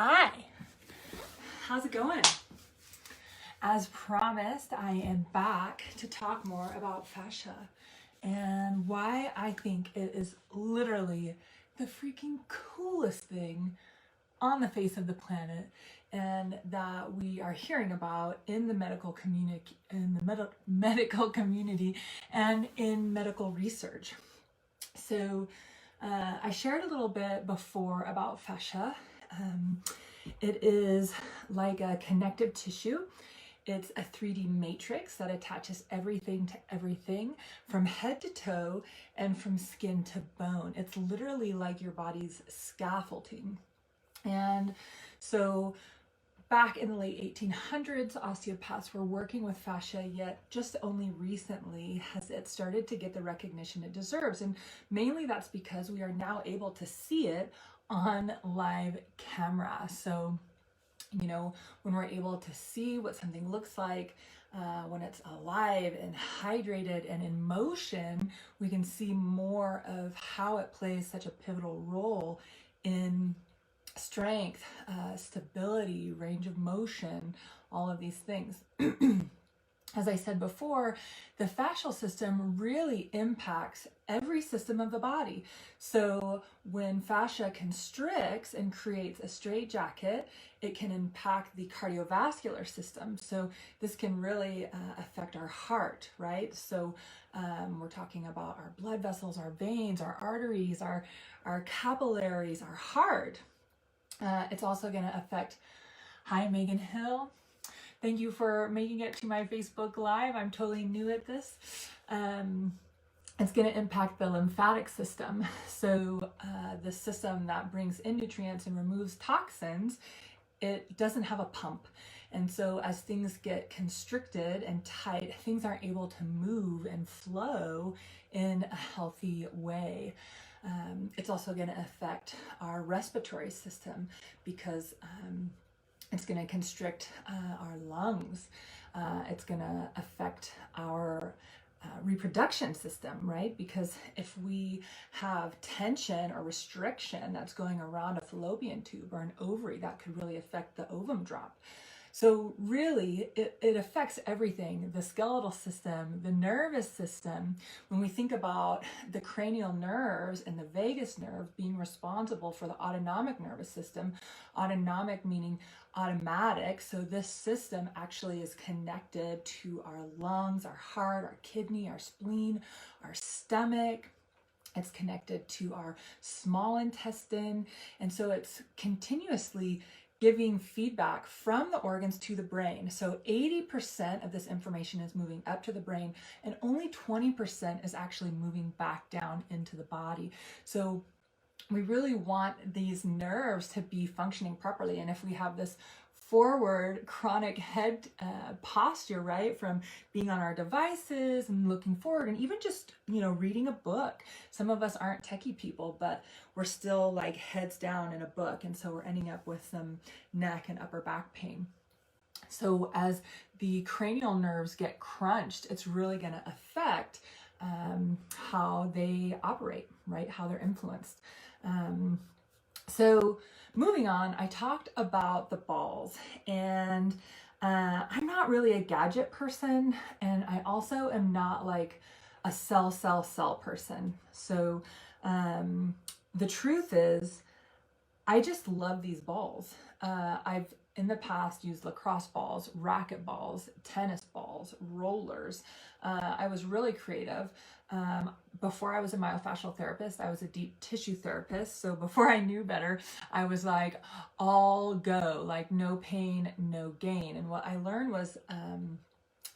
Hi, how's it going? As promised, I am back to talk more about fascia and why I think it is literally the freaking coolest thing on the face of the planet, and that we are hearing about in the medical community, and in medical research. So I shared a little bit before about fascia. It is like a connective tissue. It's a 3D matrix that attaches everything to everything from head to toe and from skin to bone. It's literally like your body's scaffolding. And so back in the late 1800s, osteopaths were working with fascia, yet just only recently has it started to get the recognition it deserves. And mainly that's because we are now able to see it on live camera. So, when we're able to see what something looks like, when it's alive and hydrated and in motion, we can see more of how it plays such a pivotal role in strength, stability, range of motion, all of these things. As I said before, the fascial system really impacts every system of the body. So when fascia constricts and creates a straitjacket, it can impact the cardiovascular system. So this can really affect our heart, right? So we're talking about our blood vessels, our veins, our arteries, our capillaries, our heart. It's also going to affect, hi Megan Hill. Thank you for making it to my Facebook Live. I'm totally new at this. It's going to impact the lymphatic system. So the system that brings in nutrients and removes toxins, it doesn't have a pump. And so as things get constricted and tight, things aren't able to move and flow in a healthy way. It's also going to affect our respiratory system because it's going to constrict our lungs. It's going to affect our reproduction system, right? Because if we have tension or restriction that's going around a fallopian tube or an ovary, that could really affect the ovum drop. So really, it affects everything, the skeletal system, the nervous system. When we think about the cranial nerves and the vagus nerve being responsible for the autonomic nervous system, autonomic meaning automatic. So this system actually is connected to our lungs, our heart, our kidney, our spleen, our stomach. It's connected to our small intestine. And so it's continuously giving feedback from the organs to the brain. So 80% of this information is moving up to the brain, and only 20% is actually moving back down into the body. So we really want these nerves to be functioning properly. And if we have this forward chronic head posture, right, from being on our devices and looking forward, and even just reading a book. Some of us aren't techie people, but we're still like heads down in a book, and so we're ending up with some neck and upper back pain. So as the cranial nerves get crunched, it's really going to affect how they operate, right, how they're influenced. So moving on, I talked about the balls, and I'm not really a gadget person, and I also am not like a cell person. So the truth is, I just love these balls. I've in the past used lacrosse balls, racket balls, tennis balls, rollers. I was really creative. Before I was a myofascial therapist, I was a deep tissue therapist. So before I knew better, I was like, all go, like no pain, no gain. And what I learned was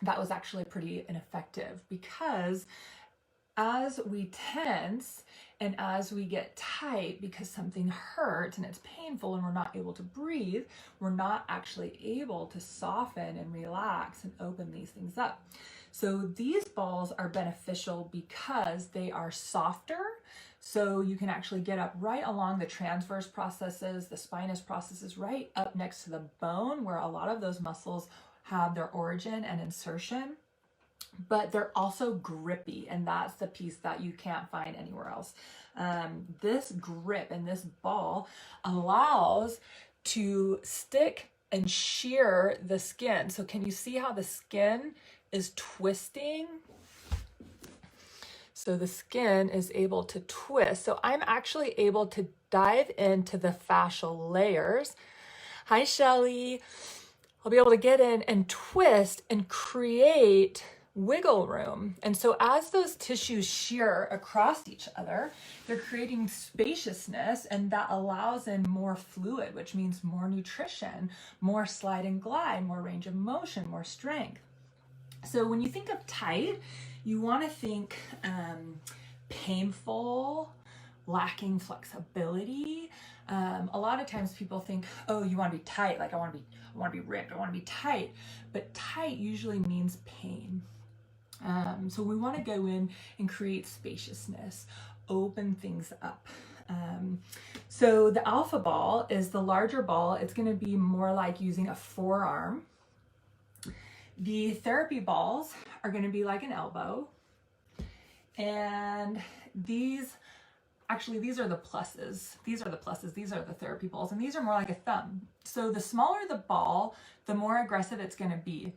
that was actually pretty ineffective, because as we tense and as we get tight because something hurts and it's painful and we're not able to breathe, we're not actually able to soften and relax and open these things up. So these balls are beneficial because they are softer. So you can actually get up right along the transverse processes, the spinous processes, right up next to the bone where a lot of those muscles have their origin and insertion. But they're also grippy, and that's the piece that you can't find anywhere else. This grip and this ball allows to stick and shear the skin. So can you see how the skin is twisting? So the skin is able to twist. So I'm actually able to dive into the fascial layers. Hi, Shelly. I'll be able to get in and twist and create wiggle room. And so as those tissues shear across each other, they're creating spaciousness, and that allows in more fluid, which means more nutrition, more slide and glide, more range of motion, more strength. So when you think of tight, you want to think painful, lacking flexibility. A lot of times people think, oh, you want to be tight, like I want to be ripped, I want to be tight. But tight usually means pain. So we want to go in and create spaciousness, open things up. So the alpha ball is the larger ball. It's going to be more like using a forearm. The therapy balls are going to be like an elbow. And these are the pluses. These are the therapy balls. And these are more like a thumb. So the smaller the ball, the more aggressive it's going to be.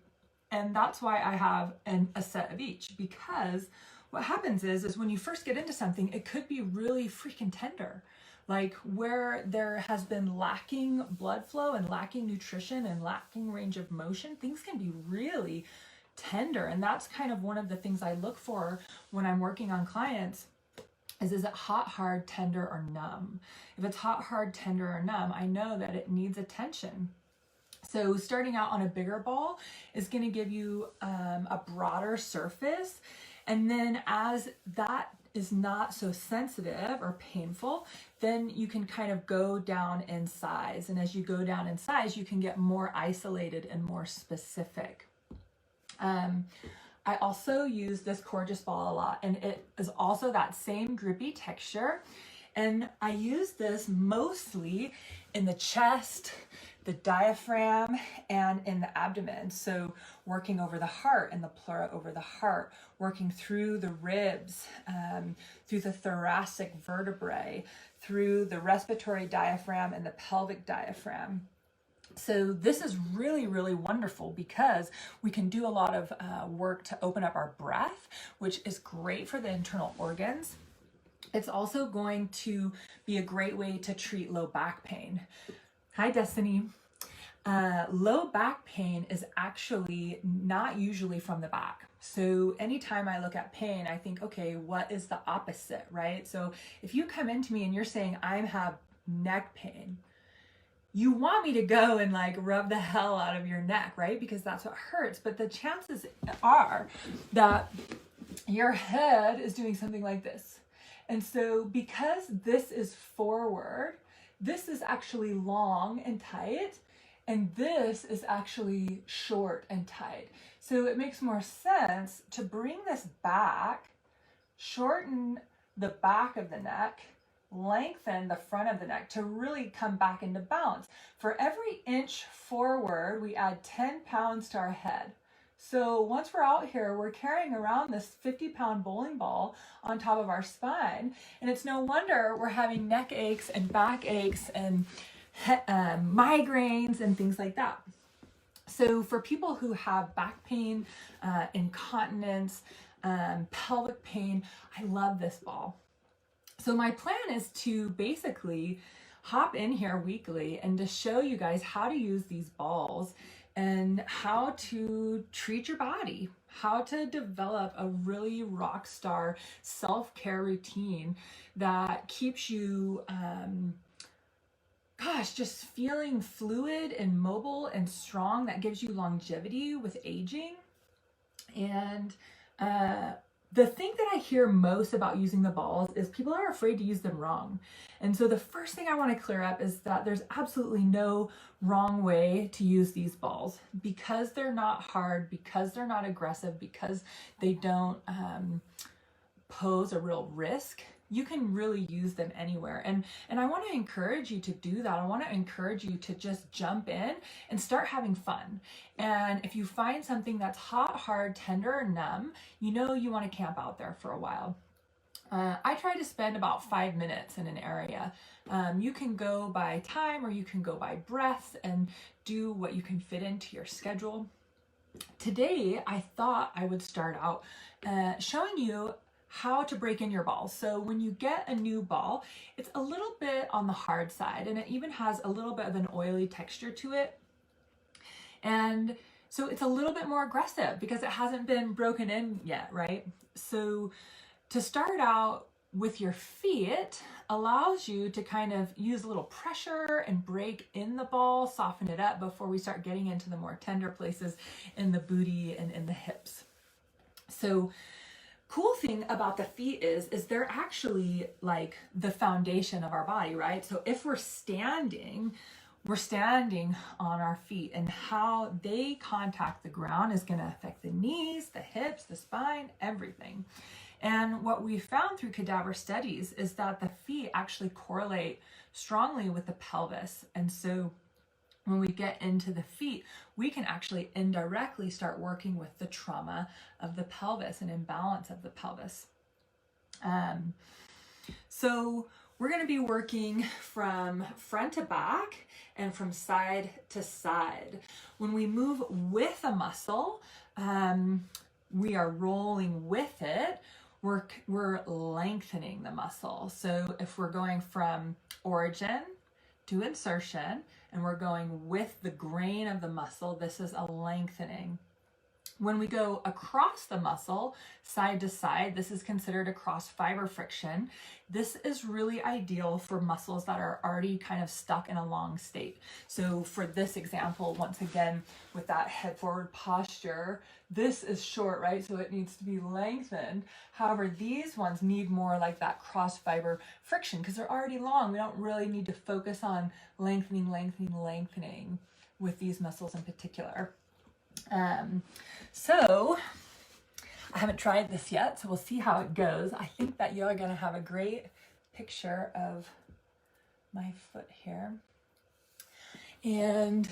And that's why I have a set of each, because what happens is when you first get into something, it could be really freaking tender. Like where there has been lacking blood flow and lacking nutrition and lacking range of motion, things can be really tender. And that's kind of one of the things I look for when I'm working on clients is it hot, hard, tender, or numb? If it's hot, hard, tender, or numb, I know that it needs attention. So starting out on a bigger ball is going to give you a broader surface. And then as that is not so sensitive or painful, then you can kind of go down in size. And as you go down in size, you can get more isolated and more specific. I also use this gorgeous ball a lot, and it is also that same grippy texture. And I use this mostly in the chest, the diaphragm, and in the abdomen. So working over the heart and the pleura over the heart, working through the ribs, through the thoracic vertebrae, through the respiratory diaphragm and the pelvic diaphragm. So this is really, really wonderful because we can do a lot of work to open up our breath, which is great for the internal organs. It's also going to be a great way to treat low back pain. Hi, Destiny. Low back pain is actually not usually from the back. So anytime I look at pain, I think, okay, what is the opposite, right? So if you come into me and you're saying I have neck pain, you want me to go and like rub the hell out of your neck, right? Because that's what hurts. But the chances are that your head is doing something like this. And so because this is forward, this is actually long and tight, and this is actually short and tight. So it makes more sense to bring this back, shorten the back of the neck, lengthen the front of the neck to really come back into balance. For every inch forward, we add 10 pounds to our head. So once we're out here, we're carrying around this 50-pound bowling ball on top of our spine. And it's no wonder we're having neck aches and back aches and migraines and things like that. So for people who have back pain, incontinence, pelvic pain, I love this ball. So my plan is to basically hop in here weekly and to show you guys how to use these balls and how to treat your body, how to develop a really rock star self-care routine that keeps you, just feeling fluid and mobile and strong, that gives you longevity with aging. And the thing that I hear most about using the balls is people are afraid to use them wrong. And so the first thing I want to clear up is that there's absolutely no wrong way to use these balls, because they're not hard, because they're not aggressive, because they don't pose a real risk. You can really use them anywhere. And I want to encourage you to do that. I want to encourage you to just jump in and start having fun. And if you find something that's hot, hard, tender, or numb, you know you want to camp out there for a while. I try to spend about 5 minutes in an area. You can go by time or you can go by breath and do what you can fit into your schedule. Today, I thought I would start out showing you how to break in your ball. So when you get a new ball, it's a little bit on the hard side, and it even has a little bit of an oily texture to it. And so it's a little bit more aggressive because it hasn't been broken in yet, right? So to start out with your feet allows you to kind of use a little pressure and break in the ball, soften it up before we start getting into the more tender places in the booty and in the hips. So cool thing about the feet is they're actually like the foundation of our body, right? So if we're standing on our feet, and how they contact the ground is going to affect the knees, the hips, the spine, everything. And what we found through cadaver studies is that the feet actually correlate strongly with the pelvis. And so when we get into the feet, we can actually indirectly start working with the trauma of the pelvis and imbalance of the pelvis. So we're going to be working from front to back and from side to side. When we move with a muscle, we are rolling with it. We're lengthening the muscle. So if we're going from origin to insertion and we're going with the grain of the muscle, this is a lengthening. When we go across the muscle, side to side, this is considered a cross fiber friction. This is really ideal for muscles that are already kind of stuck in a long state. So for this example, once again, with that head forward posture, this is short, right? So it needs to be lengthened. However, these ones need more like that cross fiber friction because they're already long. We don't really need to focus on lengthening with these muscles in particular. So I haven't tried this yet, so we'll see how it goes. I think that you're going to have a great picture of my foot here. And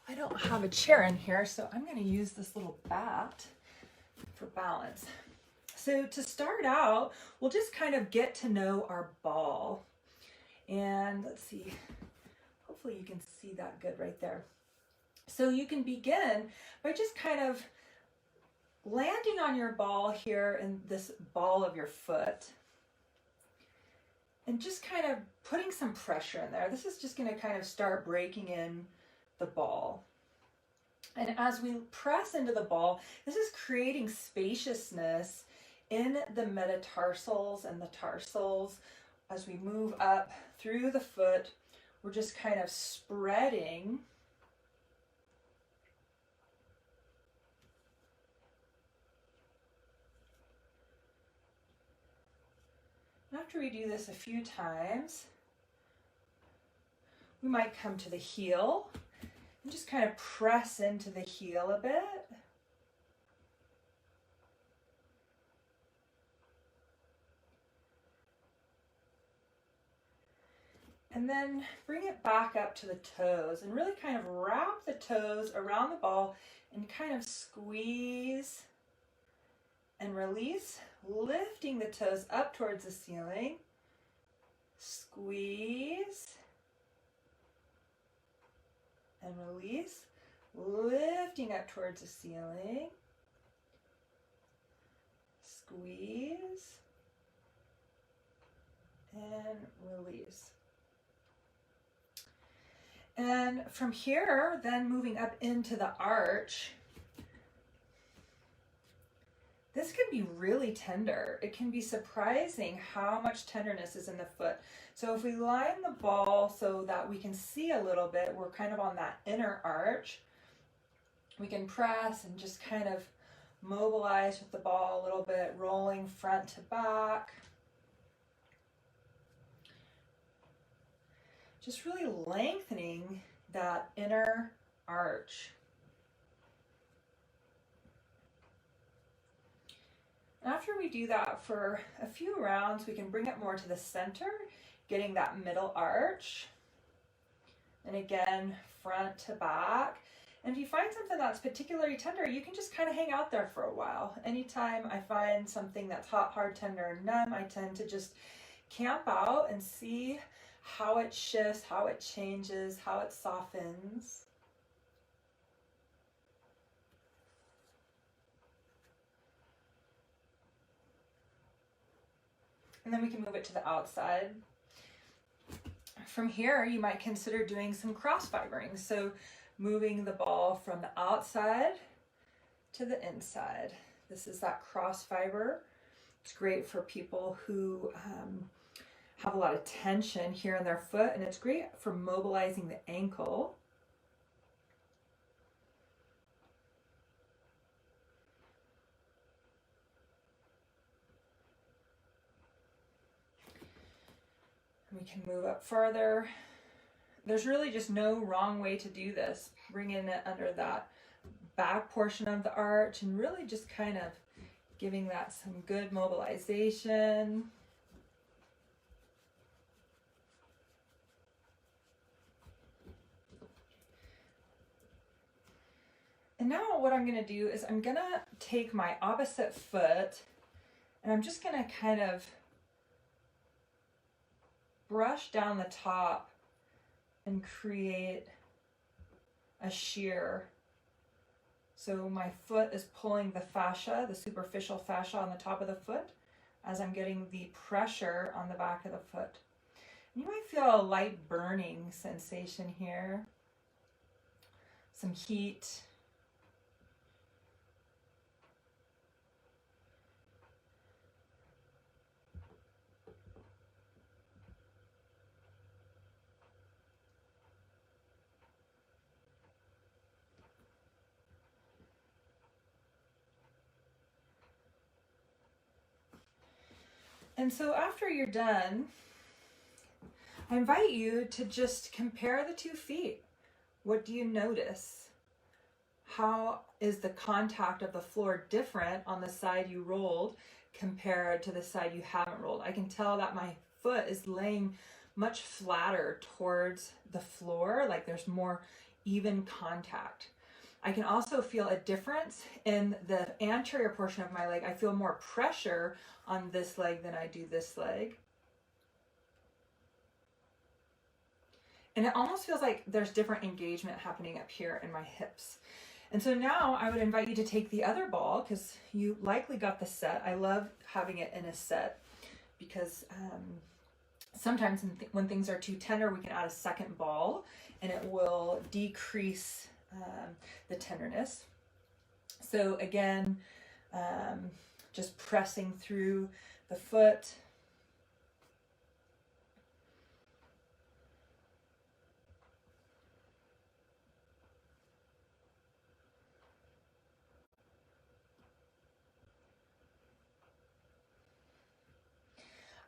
I don't have a chair in here, so I'm going to use this little bat for balance. So to start out, we'll just kind of get to know our ball. And let's see, hopefully you can see that good right there. So you can begin by just kind of landing on your ball here in this ball of your foot and just kind of putting some pressure in there. This is just going to kind of start breaking in the ball. And as we press into the ball, this is creating spaciousness in the metatarsals and the tarsals. As we move up through the foot, we're just kind of spreading After we do this a few times, we might come to the heel and just kind of press into the heel a bit. And then bring it back up to the toes and really kind of wrap the toes around the ball and kind of squeeze and release, lifting the toes up towards the ceiling. Squeeze and release, lifting up towards the ceiling. Squeeze and release. And from here, then moving up into the arch, this can be really tender. It can be surprising how much tenderness is in the foot. So if we line the ball so that we can see a little bit, we're kind of on that inner arch, we can press and just kind of mobilize with the ball a little bit, rolling front to back. Just really lengthening that inner arch. After we do that for a few rounds, we can bring it more to the center, getting that middle arch. And again, front to back. And if you find something that's particularly tender, you can just kind of hang out there for a while. Anytime I find something that's hot, hard, tender, and numb, I tend to just camp out and see how it shifts, how it changes, how it softens. And then we can move it to the outside. From here, you might consider doing some cross fibering. So moving the ball from the outside to the inside. This is that cross fiber. It's great for people who have a lot of tension here in their foot, and it's great for mobilizing the ankle. We can move up farther. There's really just no wrong way to do this. Bringing it under that back portion of the arch and really just kind of giving that some good mobilization. And now what I'm going to do is I'm going to take my opposite foot and I'm just going to kind of brush down the top and create a shear. So my foot is pulling the fascia, the superficial fascia on the top of the foot, as I'm getting the pressure on the back of the foot. And you might feel a light burning sensation here, some heat. And so after you're done, I invite you to just compare the 2 feet. What do you notice? How is the contact of the floor different on the side you rolled compared to the side you haven't rolled? I can tell that my foot is laying much flatter towards the floor, like there's more even contact. I can also feel a difference in the anterior portion of my leg. I feel more pressure on this leg than I do this leg. And it almost feels like there's different engagement happening up here in my hips. And so now I would invite you to take the other ball, because you likely got the set. I love having it in a set because sometimes when things are too tender, we can add a second ball and it will decrease the tenderness. So again, just pressing through the foot.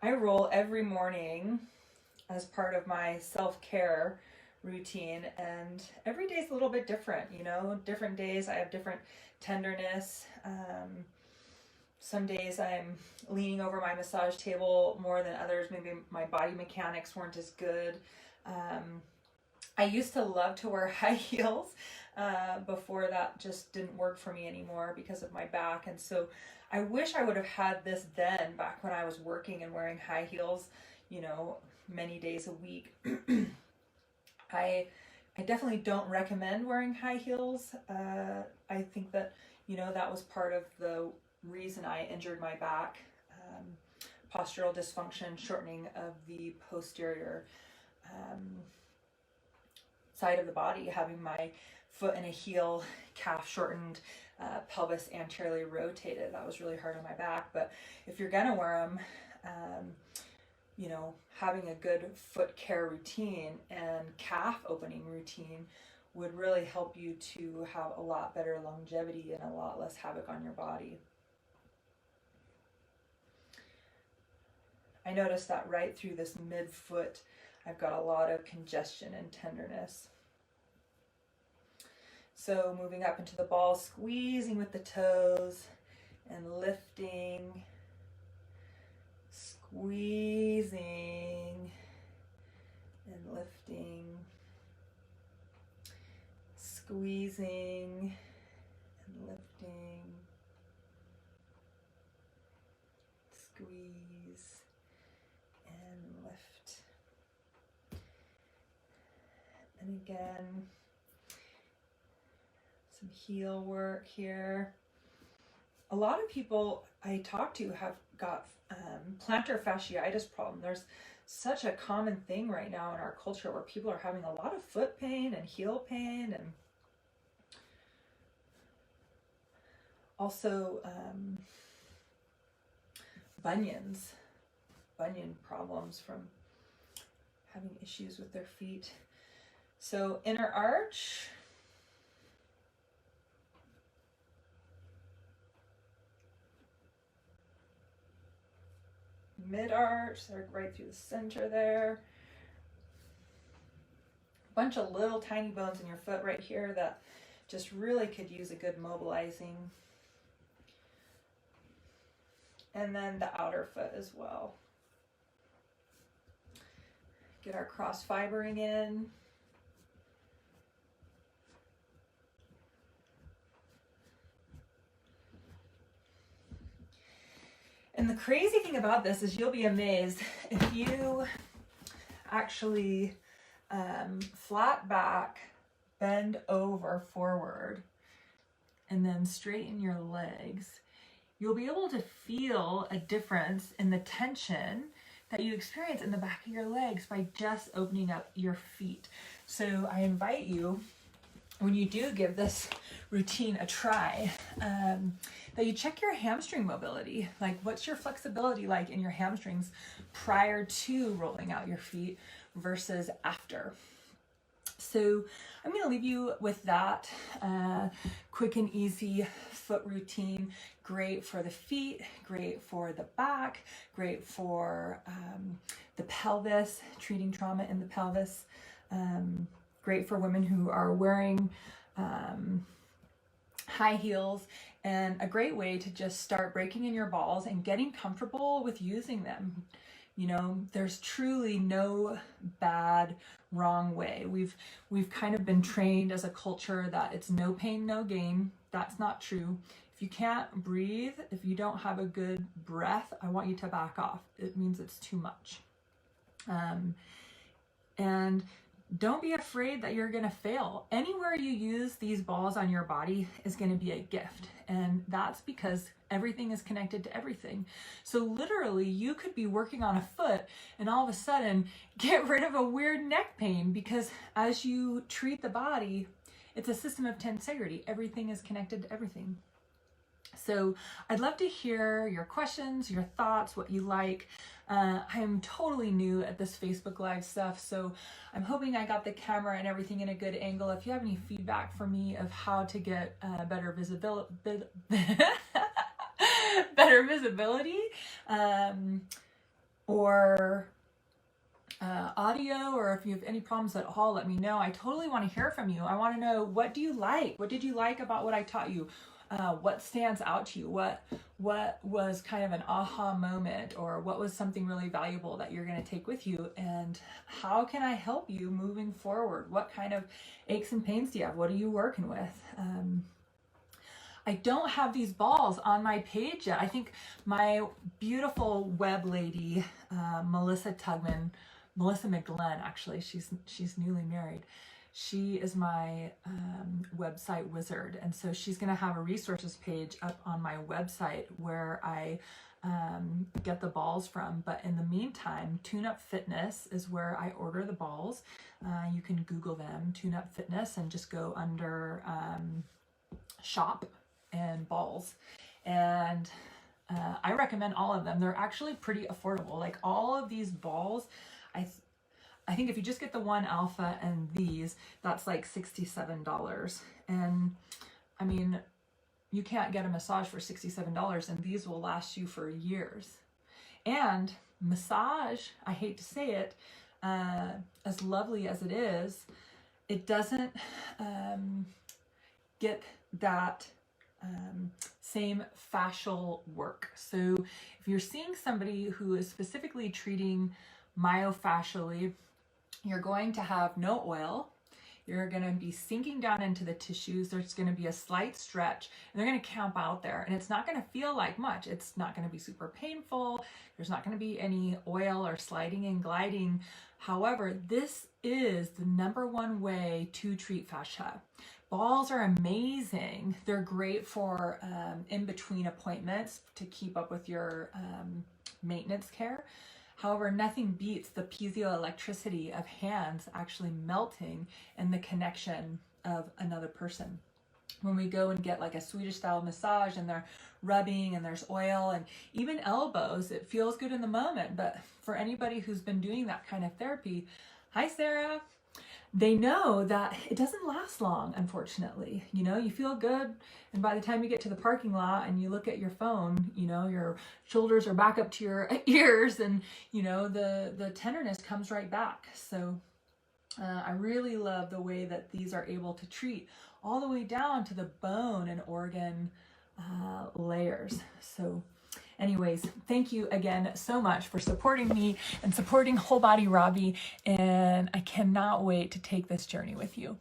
I roll every morning as part of my self-care routine, and every day is a little bit different, you know. Different days I have different tenderness. Some days I'm leaning over my massage table more than others. Maybe my body mechanics weren't as good. I used to love to wear high heels. Before that just didn't work for me anymore because of my back. And so I wish I would have had this then, back when I was working and wearing high heels, you know, many days a week. I definitely don't recommend wearing high heels. I think that, you know, that was part of the reason I injured my back. Postural dysfunction, shortening of the posterior side of the body, having my foot in a heel, calf shortened, pelvis anteriorly rotated. That was really hard on my back. But if you're gonna wear them, you know, having a good foot care routine and calf opening routine would really help you to have a lot better longevity and a lot less havoc on your body. I noticed that right through this midfoot, I've got a lot of congestion and tenderness. So moving up into the ball, squeezing with the toes and lifting, squeezing and lifting, squeezing squeezing and lifting, squeeze and lift. And again, some heel work here. A lot of people I talk to have got plantar fasciitis problem. There's such a common thing right now in our culture where people are having a lot of foot pain and heel pain, and also bunion problems from having issues with their feet. So inner arch. Mid arch, so right through the center there. Bunch of little tiny bones in your foot right here that just really could use a good mobilizing. And then the outer foot as well. Get our cross fibering in. And the crazy thing about this is you'll be amazed if you actually flat back, bend over forward, and then straighten your legs. You'll be able to feel a difference in the tension that you experience in the back of your legs by just opening up your feet. So I invite you, when you do give this routine a try, that you check your hamstring mobility. Like, what's your flexibility like in your hamstrings prior to rolling out your feet versus after? So I'm going to leave you with that quick and easy foot routine. Great for the feet, great for the back, great for the pelvis, treating trauma in the pelvis. Great for women who are wearing high heels, and a great way to just start breaking in your balls and getting comfortable with using them. You know, there's truly no bad, wrong way. We've kind of been trained as a culture that it's no pain, no gain. That's not true. If you can't breathe, if you don't have a good breath, I want you to back off. It means it's too much. And don't be afraid that you're going to fail. Anywhere you use these balls on your body is going to be a gift. And that's because everything is connected to everything. So literally, you could be working on a foot and all of a sudden get rid of a weird neck pain, because as you treat the body, it's a system of tensegrity. Everything is connected to everything. So I'd love to hear your questions, your thoughts, what you like. I'm totally new at this Facebook Live stuff, so I'm hoping I got the camera and everything in a good angle. If you have any feedback for me of how to get better visibility, or audio, or if you have any problems at all, let me know. I totally want to hear from you. I want to know, what do you like? What did you like about what I taught you? What stands out to you? What was kind of an aha moment, or what was something really valuable that you're going to take with you? And how can I help you moving forward? What kind of aches and pains do you have? What are you working with? I don't have these balls on my page yet. I think my beautiful web lady, Melissa McGlenn, actually, she's newly married. She is my website wizard, and so she's going to have a resources page up on my website where I get the balls from. But in the meantime, Tune Up Fitness is where I order the balls. You can Google them, Tune Up Fitness, and just go under shop and balls. And I recommend all of them. They're actually pretty affordable. Like, all of these balls, I think if you just get the one alpha and these, that's like $67. And I mean, you can't get a massage for $67, and these will last you for years. And massage, I hate to say it, as lovely as it is, it doesn't get that same fascial work. So if you're seeing somebody who is specifically treating myofascially, you're going to have no oil, You're going to be sinking down into the tissues. There's going to be a slight stretch, and they're going to camp out there, and it's not going to feel like much. It's not going to be super painful. There's not going to be any oil or sliding and gliding. However, this is the #1 way to treat fascia. Balls are amazing. They're great for in between appointments to keep up with your maintenance care. However, nothing beats the piezoelectricity of hands actually melting and the connection of another person. When we go and get like a Swedish style massage and they're rubbing and there's oil, and even elbows, it feels good in the moment. But for anybody who's been doing that kind of therapy, hi Sarah, they know that it doesn't last long, unfortunately. You know, you feel good, and by the time you get to the parking lot and you look at your phone, you know, your shoulders are back up to your ears, and you know, the tenderness comes right back. So I really love the way that these are able to treat all the way down to the bone and organ layers. So anyways, thank you again so much for supporting me and supporting Whole Body Robbie, and I cannot wait to take this journey with you.